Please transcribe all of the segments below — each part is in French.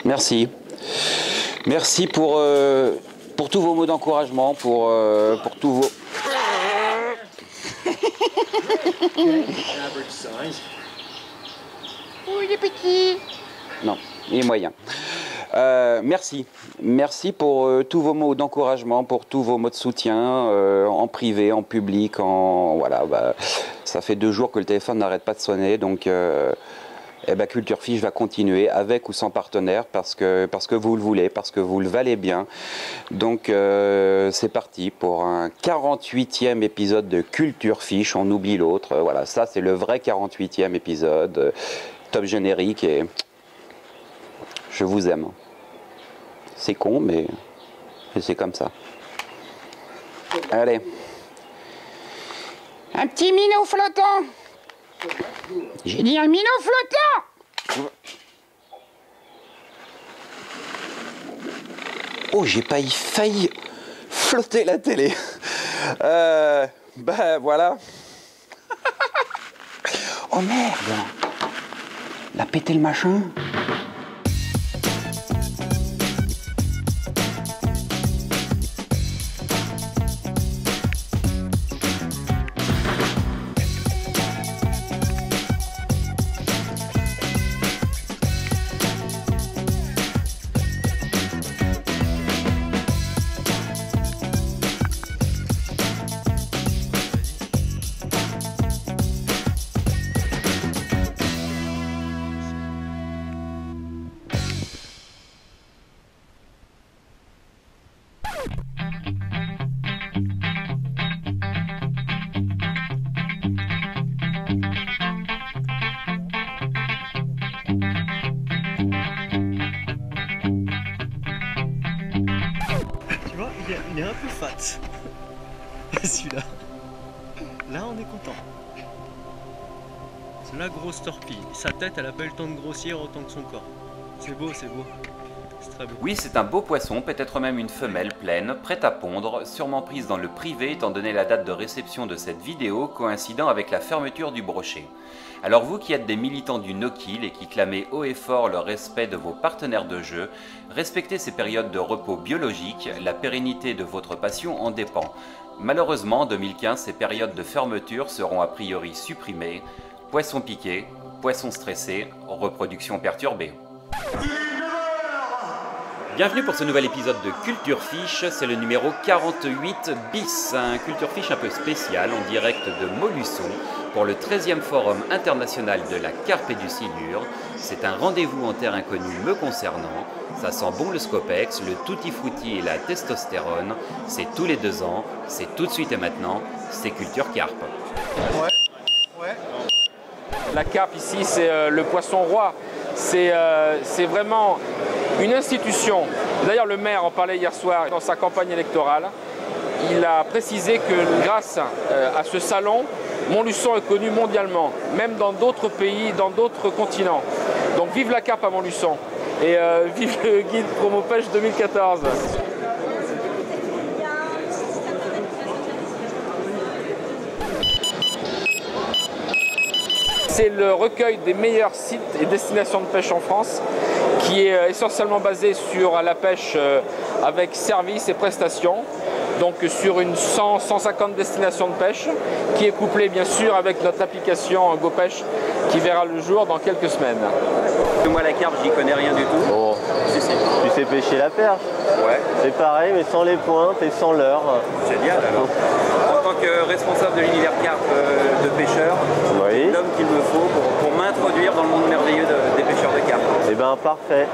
Merci. Merci pour tous vos mots d'encouragement, pour tous vos... Oh, il est petit. Non, il est moyen. Merci. Merci pour tous vos mots d'encouragement, pour tous vos mots de soutien, en privé, en public, voilà, ça fait 2 jours que le téléphone n'arrête pas de sonner, donc Culture Fiche va continuer avec ou sans partenaire parce que vous le voulez, parce que vous le valez bien. Donc c'est parti pour un 48e épisode de Culture Fiche, on oublie l'autre. Voilà, ça c'est le vrai 48e épisode, top générique et je vous aime. C'est con mais c'est comme ça. Allez. Un petit minot flottant. J'ai dit un minot flottant. Oh, j'ai failli flotter la télé. Voilà. Oh merde. Il a pété le machin. Il est un peu fat. Celui-là. Là, on est content. C'est la grosse torpille. Sa tête, elle a pas eu le temps de grossir autant que son corps. C'est beau, c'est beau. C'est très beau. Oui, c'est un beau poisson, peut-être même une femelle pleine, prête à pondre, sûrement prise dans le privé étant donné la date de réception de cette vidéo coïncidant avec la fermeture du brochet. Alors vous qui êtes des militants du no-kill et qui clamez haut et fort le respect de vos partenaires de jeu, respectez ces périodes de repos biologique, la pérennité de votre passion en dépend. Malheureusement, en 2015, ces périodes de fermeture seront a priori supprimées. Poissons piqués, poissons stressés, reproduction perturbée. Bienvenue pour ce nouvel épisode de Culture Fiche, c'est le numéro 48 bis, un Culture Fiche un peu spécial en direct de Montluçon pour le 13e Forum international de la carpe et du silure. C'est un rendez-vous en terre inconnue me concernant, ça sent bon le scopex, le tutti frutti et la testostérone, c'est tous les 2 ans, c'est tout de suite et maintenant, c'est Culture Carpe. Ouais. La carpe ici c'est le poisson roi, c'est vraiment une institution. D'ailleurs, le maire en parlait hier soir dans sa campagne électorale. Il a précisé que grâce à ce salon, Montluçon est connu mondialement, même dans d'autres pays, dans d'autres continents. Donc vive la carpe à Montluçon et vive le guide Promo Pêche 2014. C'est le recueil des meilleurs sites et destinations de pêche en France qui est essentiellement basé sur la pêche avec services et prestations, donc sur une 100-150 destinations de pêche qui est couplée bien sûr avec notre application GoPêche qui verra le jour dans quelques semaines. Moi la carpe j'y connais rien du tout. Oh. Si. Tu sais pêcher la perche. Ouais. C'est pareil mais sans les pointes et sans leurre. Génial alors. En tant que responsable de l'univers carpe de pêcheurs, oui. l'homme qu'il me faut pour m'introduire dans le monde merveilleux des pêcheurs de carpe. Eh ben parfait.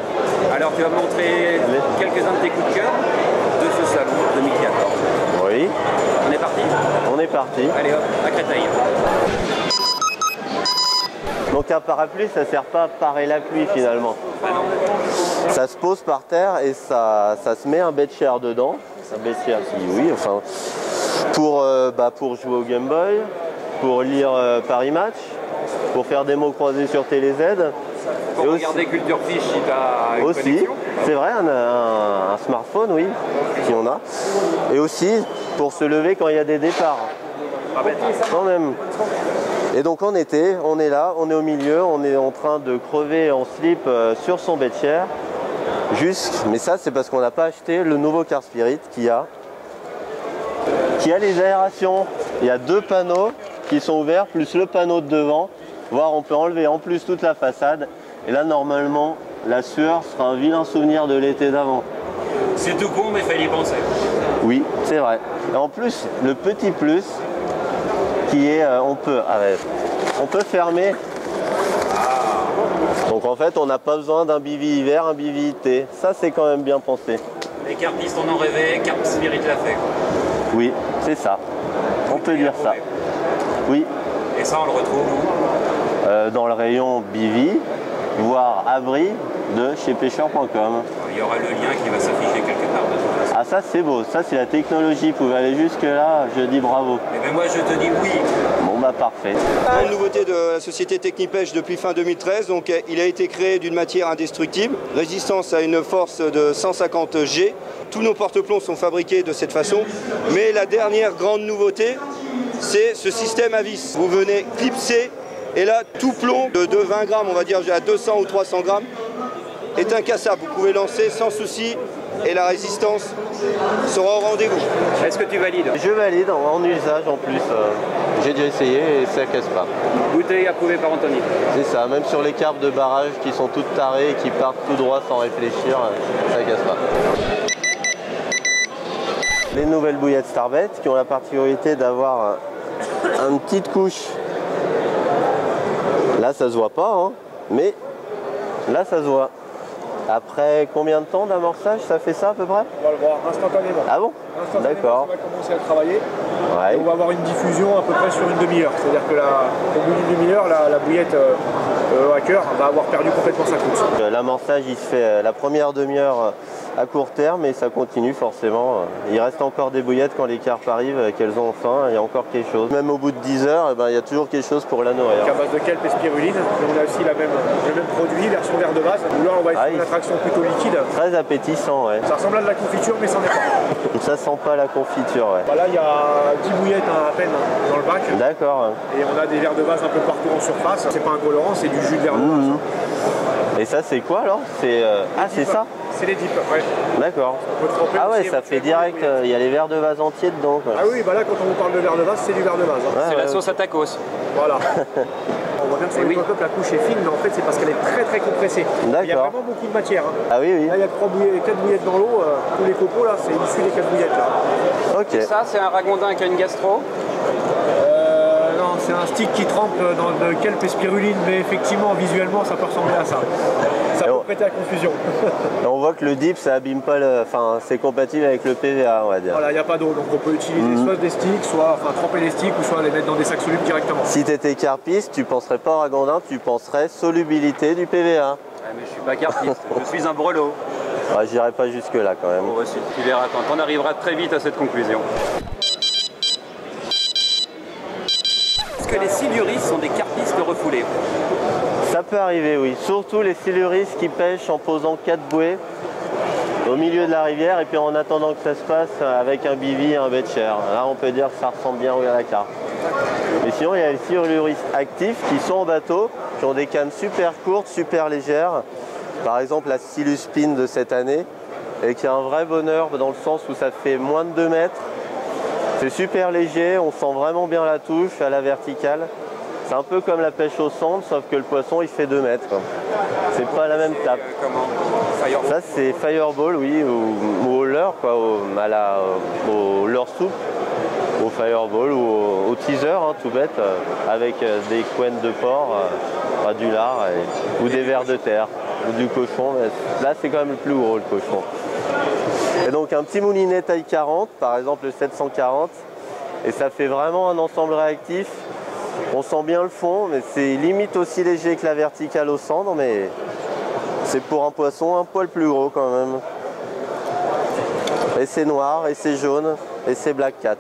Alors tu vas me montrer quelques-uns de tes coups de cœur de ce salon 2014. Oui. On est parti? On est parti. Allez hop, à Créteil. Donc un parapluie ça sert pas à parer la pluie finalement. Ah non. Ça se pose par terre et ça se met un bêche-chair dedans. Un bêche-chair oui, enfin pour jouer au Game Boy, pour lire Paris Match, pour faire des mots croisés sur TéléZ. Pour regarder Culture Fiche si tu as une connexion. C'est vrai, un smartphone, oui, si on a. Et aussi pour se lever quand il y a des départs. Pas bête. Quand même. Et donc en été, on est là, on est au milieu, on est en train de crever en slip sur son bed chair. Mais ça c'est parce qu'on n'a pas acheté le nouveau Car Spirit qui a les aérations. Il y a 2 panneaux qui sont ouverts, plus le panneau de devant. Voire on peut enlever en plus toute la façade. Et là normalement, la sueur sera un vilain souvenir de l'été d'avant. C'est tout con mais il fallait y penser. Oui, c'est vrai. Et en plus, le petit plus, qui est, on peut fermer. Donc en fait, on n'a pas besoin d'un bivy hiver, un bivy été. Ça, c'est quand même bien pensé. Les carpistes en ont rêvé, Car Spirit l'a fait. Oui, c'est ça. On peut dire ça. Oui. Et ça, on le retrouve où? Dans le rayon bivy, voire abri de chez pêcheur.com. Il y aura le lien qui va s'afficher quelque part de toute façon. Ah ça c'est beau, ça c'est la technologie, vous pouvez aller jusque là, je dis bravo. Mais moi je te dis oui. Bon bah parfait. Une nouveauté de la société Technipêche depuis fin 2013, donc il a été créé d'une matière indestructible, résistance à une force de 150 G. Tous nos porte-plombs sont fabriqués de cette façon, mais la dernière grande nouveauté, c'est ce système à vis. Vous venez clipser et là tout plomb de 20 grammes, on va dire à 200 ou 300 grammes, est incassable. Vous pouvez lancer sans souci et la résistance sera au rendez-vous. Est-ce que tu valides? Je valide en usage en plus. J'ai déjà essayé et ça casse pas. Bouteille approuvée par Anthony. C'est ça, même sur les carpes de barrage qui sont toutes tarées et qui partent tout droit sans réfléchir, ça casse pas. Les nouvelles bouillettes Starbet qui ont la particularité d'avoir une petite couche. Là ça se voit pas, hein, mais là ça se voit. Après combien de temps d'amorçage ça fait ça à peu près? On va le voir instantanément. Ah bon? D'accord. On va commencer à travailler. Ouais. Et on va avoir une diffusion à peu près sur une demi-heure. C'est-à-dire que au bout d'une demi-heure, la bouillette hacker va avoir perdu complètement sa course. L'amorçage il se fait la première demi-heure à court terme et ça continue forcément. Il reste encore des bouillettes quand les carpes arrivent, qu'elles ont faim, il y a encore quelque chose. Même au bout de 10 heures, eh ben, il y a toujours quelque chose pour la nourrir. À base de kelp et spiruline. Et on a aussi le même produit, version verre de base, où là on va être sur une attraction plutôt liquide. Très appétissant, ouais. Ça ressemble à de la confiture, mais c'en est pas. Ça sent pas la confiture, ouais. Bah là il y a 10 bouillettes à peine dans le bac. D'accord. Et on a des verres de base un peu partout en surface. C'est pas un colorant, c'est du jus de verre de base. Et ça c'est quoi alors? Ah c'est ça? C'est les dips, ouais. D'accord. Ah ouais, ça fait direct, il y a les verres de vase entiers dedans, quoi. Ah oui, bah là quand on vous parle de verre de vase, c'est du verre de vase. Hein. C'est la sauce à tacos. Voilà. On voit bien que sur les pop-up la couche est fine, mais en fait c'est parce qu'elle est très compressée. Il y a vraiment beaucoup de matière. Hein. Ah oui, oui. Là il y a 4 bouillettes dans l'eau, tous les copeaux là, c'est issu des 4 bouillettes là. Ok. Et ça c'est un ragondin avec une gastro? Non, c'est un stick qui trempe dans de kelp et spiruline, mais effectivement visuellement ça peut ressembler à ça. Ça peut prêter à confusion. Et on voit que le dip ça abîme pas enfin c'est compatible avec le PVA on va dire. Voilà, il n'y a pas d'eau, donc on peut utiliser soit des sticks, soit tremper les sticks ou soit les mettre dans des sacs solubles directement. Si tu étais carpiste, tu penserais pas au ragondin, tu penserais solubilité du PVA. Ouais, mais je suis pas carpiste, je suis un brelot. Ouais, j'irai pas jusque là quand même. Bon, bah, tu verras, on arrivera très vite à cette conclusion. Est-ce que les siluris sont des carpistes refoulés? Ça peut arriver, oui. Surtout les siluris qui pêchent en posant 4 bouées au milieu de la rivière et puis en attendant que ça se passe avec un bivy et un bed chair. Là, on peut dire que ça ressemble bien à la carpe. Mais sinon, il y a les siluris actifs qui sont en bateau, qui ont des cannes super courtes, super légères. Par exemple, la Silus Spin de cette année, et qui a un vrai bonheur dans le sens où ça fait moins de 2 mètres. C'est super léger, on sent vraiment bien la touche à la verticale. C'est un peu comme la pêche au centre, sauf que le poisson il fait 2 mètres. C'est pas la même tape. Comment? Fireball? Ça c'est Fireball, oui, ou au leurre, quoi, au leurre soupe, au Fireball ou au teaser, hein, tout bête, avec des couennes de porc, du lard, ou des vers de terre, ou du cochon. Mais là c'est quand même le plus gros le cochon. Et donc un petit moulinet taille 40, par exemple le 740, et ça fait vraiment un ensemble réactif. On sent bien le fond, mais c'est limite aussi léger que la verticale au cendre, mais c'est pour un poisson un poil plus gros quand même. Et c'est noir, et c'est jaune, et c'est Black Cat.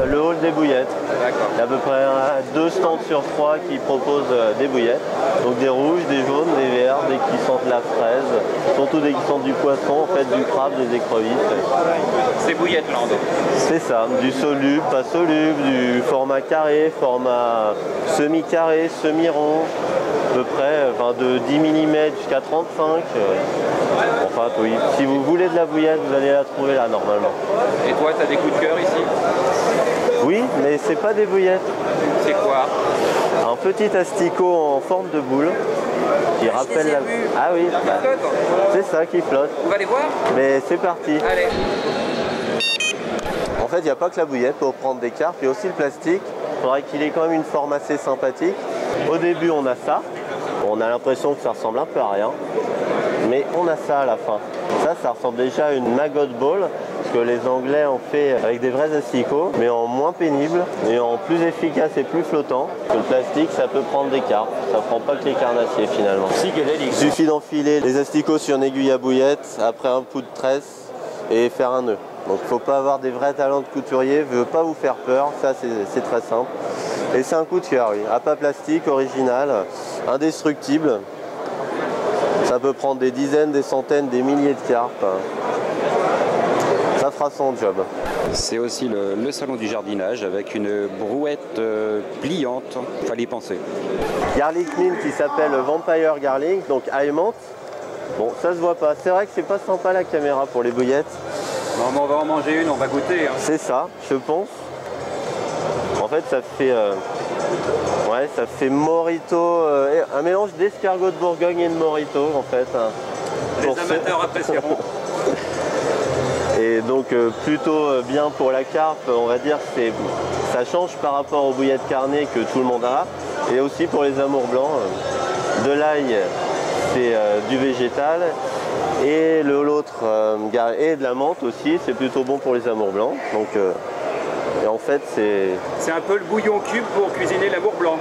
Le hall des bouillettes. D'accord. Il y a à peu près 2 stands sur 3 qui proposent des bouillettes. Donc des rouges, des jaunes, des verts, des qui sentent la fraise, surtout des qui sentent du poisson, en fait du crabe, des écrevisses. C'est bouillettes land. C'est ça, du soluble, pas soluble, du format carré, format semi-carré, semi-rond, à peu près de 10 mm jusqu'à 35. Enfin oui, si vous voulez de la bouillette, vous allez la trouver là normalement. Et toi, tu as des coups de cœur ici? Oui, mais c'est pas des bouillettes. C'est quoi? Un petit asticot en forme de boule qui rappelle la... Ah oui, c'est ça qui flotte. On va les voir? Mais c'est parti. Allez. En fait, il n'y a pas que la bouillette pour prendre des carpes, il y a aussi le plastique. Il faudrait qu'il ait quand même une forme assez sympathique. Au début, on a ça. On a l'impression que ça ressemble un peu à rien. Mais on a ça à la fin. Ça ressemble déjà à une maggot ball, parce que les Anglais ont fait avec des vrais asticots, mais en moins pénible et en plus efficace et plus flottant. Le plastique, ça peut prendre des carpes, ça prend pas que les carnassiers finalement. Il suffit d'enfiler les asticots sur une aiguille à bouillette, après un coup de tresse et faire un nœud. Donc il ne faut pas avoir des vrais talents de couturier, je ne veux pas vous faire peur, ça c'est très simple. Et c'est un coup de cœur, oui. Appât plastique, original, indestructible. Ça peut prendre des dizaines, des centaines, des milliers de carpes. Ça fera son job. C'est aussi le salon du jardinage avec une brouette pliante, fallait y penser. Garlic mint qui s'appelle Vampire Garlic, donc aimante. Bon, ça se voit pas. C'est vrai que c'est pas sympa la caméra pour les bouillettes. Non, mais on va en manger une, on va goûter. Hein. C'est ça, je pense. En fait, ça fait... Ouais, ça fait morito, un mélange d'escargot de Bourgogne et de morito en fait. Les amateurs apprécieront. Et donc plutôt bien pour la carpe, on va dire, ça change par rapport aux bouillettes carnées que tout le monde a. Et aussi pour les amours blancs, de l'ail, c'est du végétal. Et l'autre, et de la menthe aussi, c'est plutôt bon pour les amours blancs. Donc, et en fait, c'est un peu le bouillon cube pour cuisiner l'amour blanc.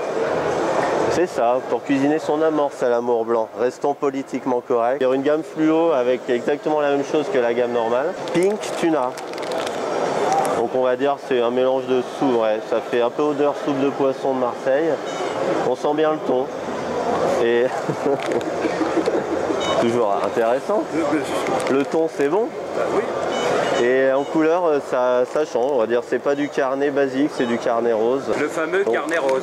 C'est ça, pour cuisiner son amorce à l'amour blanc. Restons politiquement corrects. Il y a une gamme fluo avec exactement la même chose que la gamme normale. Pink tuna. Donc on va dire c'est un mélange de soupe, ouais. Ça fait un peu odeur soupe de poisson de Marseille. On sent bien le thon. Et toujours intéressant. Le thon c'est bon. Oui. Et en couleur, ça change, on va dire, c'est pas du carnet basique, c'est du carnet rose. Le fameux carnet rose.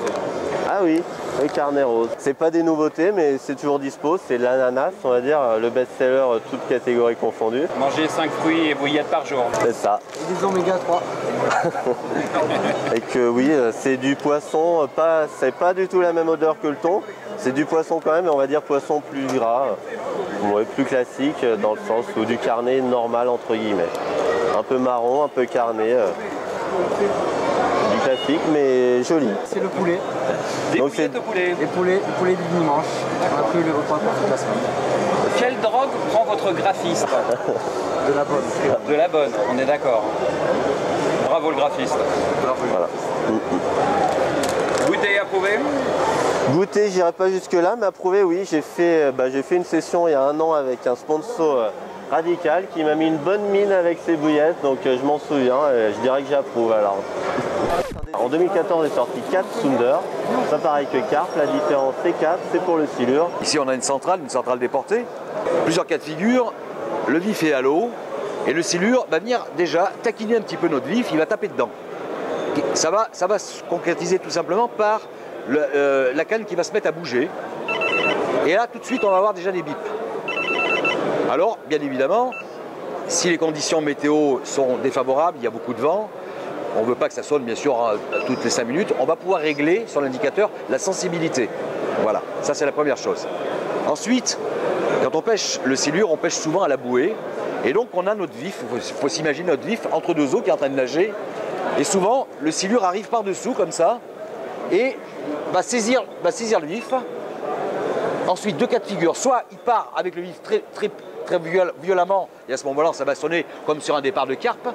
Ah oui, le carnet rose. C'est pas des nouveautés, mais c'est toujours dispo, c'est l'ananas, on va dire, le best-seller, toutes catégories confondues. Manger 5 fruits et bouillettes par jour. C'est ça. Et des oméga 3. Et que oui, c'est du poisson, c'est pas du tout la même odeur que le thon. C'est du poisson quand même, mais on va dire poisson plus gras, ouais, plus classique dans le sens où du carnet normal entre guillemets. Un peu marron, un peu carné, du classique mais joli. C'est le poulet. Des bouillettes de poulet. Les poulets du dimanche. On a pris le repas pour toute la semaine. Quelle drogue prend votre graphiste? De la bonne. De la bonne, on est d'accord. Bravo le graphiste. Voilà. Goûter et approuver? Goûter, j'irai pas jusque là, mais approuver, oui. J'ai fait une session il y a 1 an avec un sponsor radical qui m'a mis une bonne mine avec ses bouillettes, donc je m'en souviens et je dirais que j'approuve alors. En 2014 est sorti 4 Sounder, pas pareil que Carp, la différence c'est 4, c'est pour le silure. Ici on a une centrale déportée, plusieurs cas de figure, le vif est à l'eau et le silure va venir déjà taquiner un petit peu notre vif, il va taper dedans. Ça va se concrétiser tout simplement par la canne qui va se mettre à bouger. Et là tout de suite on va avoir déjà des bips. Alors bien évidemment, si les conditions météo sont défavorables, il y a beaucoup de vent, on ne veut pas que ça sonne bien sûr toutes les 5 minutes, on va pouvoir régler sur l'indicateur la sensibilité. Voilà, ça c'est la première chose. Ensuite, quand on pêche le silure, on pêche souvent à la bouée. Et donc on a notre vif, il faut s'imaginer notre vif entre deux eaux qui est en train de nager. Et souvent, le silure arrive par-dessous comme ça et va saisir le vif. Ensuite, 2 cas de figure. Soit il part avec le vif très violemment et à ce moment-là, ça va sonner comme sur un départ de carpe.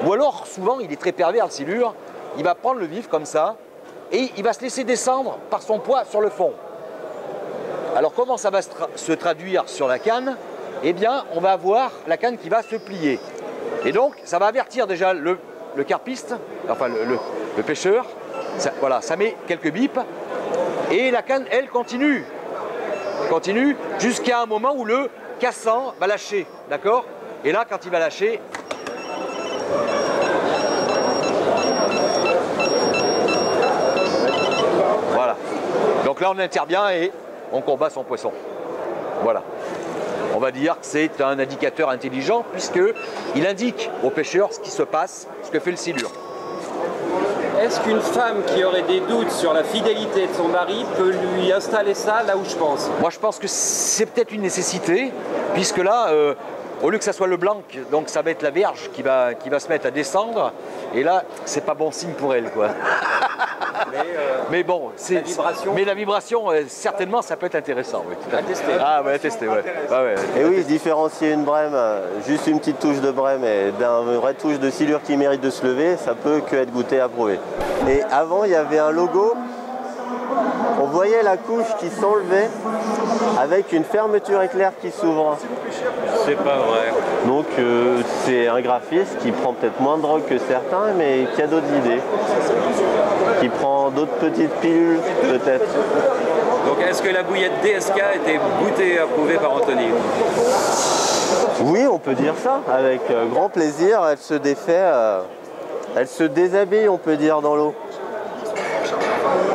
Ou alors, souvent, il est très pervers le silure. Il va prendre le vif comme ça et il va se laisser descendre par son poids sur le fond. Alors, comment ça va se traduire sur la canne? Eh bien, on va avoir la canne qui va se plier. Et donc, ça va avertir déjà le carpiste, enfin le pêcheur, voilà, ça met quelques bips et la canne, elle, continue jusqu'à un moment où le cassant va lâcher, d'accord? Et là, quand il va lâcher, voilà. Donc là, on intervient et on combat son poisson. Voilà. On va dire que c'est un indicateur intelligent puisqu'il indique au pêcheur ce qui se passe, ce que fait le silure. Est-ce qu'une femme qui aurait des doutes sur la fidélité de son mari peut lui installer ça là où je pense? Moi je pense que c'est peut-être une nécessité, puisque là, au lieu que ça soit le blanc, donc ça va être la Vierge qui va se mettre à descendre, et là, c'est pas bon signe pour elle, quoi. Mais bon, la vibration, certainement, ça peut être intéressant. Oui, à tester. Ah ouais, à tester, ouais. Ah ouais. Et oui, différencier une brème, juste une petite touche de brème et d'une vraie touche de silure qui mérite de se lever, ça peut que être goûté, approuvé. Et avant, il y avait un logo, on voyait la couche qui s'enlevait avec une fermeture éclair qui s'ouvre. C'est pas vrai. Donc c'est un graphiste qui prend peut-être moins de drogue que certains, mais qui a d'autres idées. Qui prend d'autres petites pilules, peut-être. Donc est-ce que la bouillette DSK était goûtée et approuvée par Anthony? Oui, on peut dire ça, avec grand plaisir. Elle se défait, elle se déshabille, on peut dire, dans l'eau.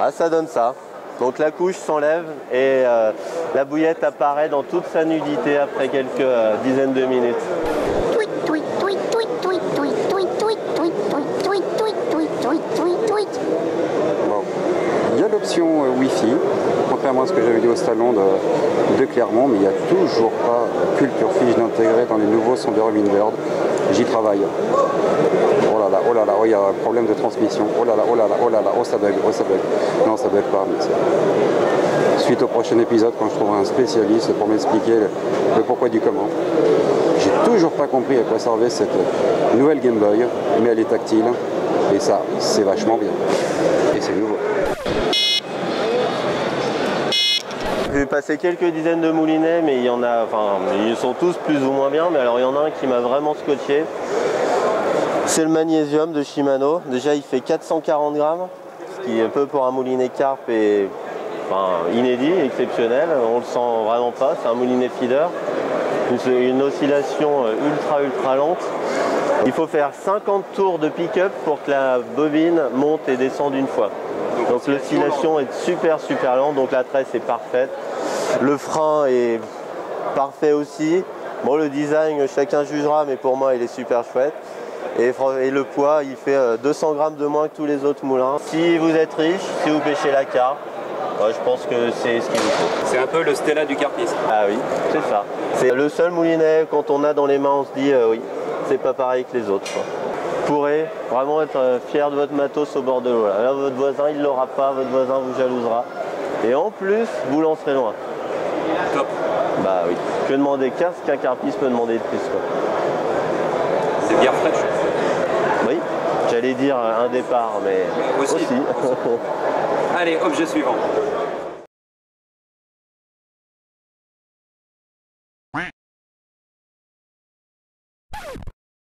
Ah, ça donne ça. Donc la couche s'enlève et la bouillette apparaît dans toute sa nudité après quelques dizaines de minutes. Bon. Il y a l'option Wi-Fi, contrairement à ce que j'avais dit au salon de Clermont, mais il n'y a toujours pas Culture Fiche d'intégrer dans les nouveaux sondeurs Humminbird. J'y travaille. Oh là là, oh, il y a un problème de transmission. Oh là là, oh là là, oh là là, oh ça bug, oh ça bug. Non, ça bug pas, mais suite au prochain épisode, quand je trouverai un spécialiste pour m'expliquer le pourquoi du comment. J'ai toujours pas compris à quoi servait cette nouvelle Game Boy, mais elle est tactile, et ça, c'est vachement bien. Et c'est nouveau. J'ai passé quelques dizaines de moulinets, mais il y en a, enfin, ils sont tous plus ou moins bien, mais alors il y en a un qui m'a vraiment scotché. C'est le magnésium de Shimano. Déjà, il fait 440 grammes, ce qui est un peu pour un moulinet carpe et enfin, inédit, exceptionnel. On le sent vraiment pas, c'est un moulinet feeder. Une oscillation ultra lente. Il faut faire 50 tours de pick-up pour que la bobine monte et descende une fois. Donc l'oscillation est super lente, donc la tresse est parfaite. Le frein est parfait aussi. Bon, le design, chacun jugera, mais pour moi il est super chouette. Et le poids, il fait 200 grammes de moins que tous les autres moulins. Si vous êtes riche, si vous pêchez la carpe, je pense que c'est ce qu'il vous faut. C'est un peu le Stella du carpisme. Ah oui, c'est ça. C'est le seul moulinet, quand on a dans les mains, on se dit oui, c'est pas pareil que les autres. Vous pourrez vraiment être fier de votre matos au bord de l'eau. Là, votre voisin, il l'aura pas, votre voisin vous jalousera. Et en plus, vous lancerez loin. Top. Bah oui. Que demander qu'un carpiste peut demander de plus, quoi. C'est bien fraîche. Oui, j'allais dire un départ, mais aussi. Allez, objet suivant.